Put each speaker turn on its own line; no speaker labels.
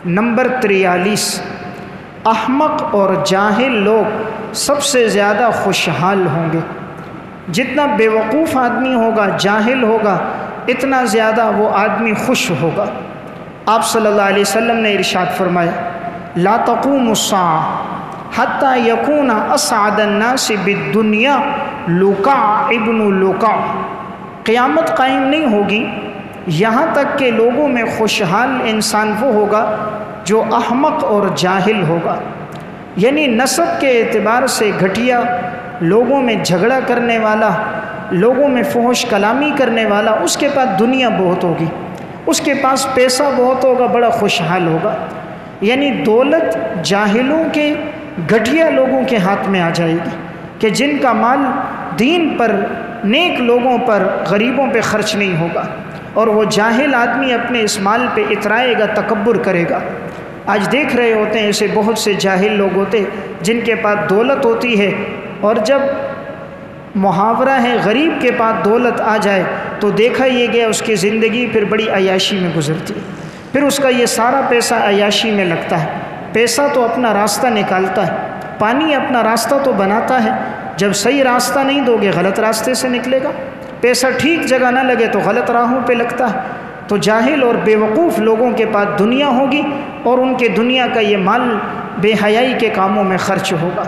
Number 43، احمق اور جاہل لوگ سب سے زیادہ خوشحال ہوں گے۔ جتنا بیوقوف آدمی ہوگا، جاہل ہوگا، اتنا زیادہ وہ آدمی خوش ہوگا۔ آپ صلی اللہ علیہ وسلم نے ارشاد فرمایا، لا تقوم الساعة حتی یکون اسعد الناس بالدنیا لقع ابن لقع۔ قیامت قائم نہیں ہوگی یہاں تک کہ لوگوں میں خوشحال انسان وہ ہوگا جو احمق اور جاہل ہوگا، یعنی نسب کے اعتبار سے گھٹیا، لوگوں میں جھگڑا کرنے والا، لوگوں میں فحش کلامی کرنے والا، اس کے پاس دنیا بہت ہوگی، اس کے پاس پیسہ بہت ہوگا، بڑا خوشحال ہوگا۔ یعنی دولت جاہلوں کے، گھٹیا لوگوں کے ہاتھ میں آ جائے گی کہ جن کا مال دین پر، نیک لوگوں پر، غریبوں پہ خرچ نہیں ہوگا، اور وہ جاہل آدمی اپنے اس مال پہ اترائے گا، تکبر کرے گا۔ آج دیکھ رہے ہوتے ہیں ایسے بہت سے جاہل لوگ ہوتے جن کے پاس دولت ہوتی ہے، اور جب محاورہ ہے غریب کے پاس دولت آ جائے تو دیکھا یہ گیا اس کی زندگی پھر بڑی عیاشی میں گزرتی ہے، پھر اس کا یہ سارا پیسہ عیاشی میں لگتا ہے۔ پیسہ تو اپنا راستہ نکالتا ہے، پانی اپنا راستہ تو بناتا ہے، جب صحیح راستہ نہیں دو گے غلط راستے سے نکلے گا، پیسہ ٹھیک جگہ نہ لگے تو غلط راہوں پہ لگتا ہے۔ تو جاہل اور بیوقوف لوگوں کے پاس دنیا ہوگی اور ان کے دنیا کا یہ مال بے حیائی کے کاموں میں خرچ ہوگا۔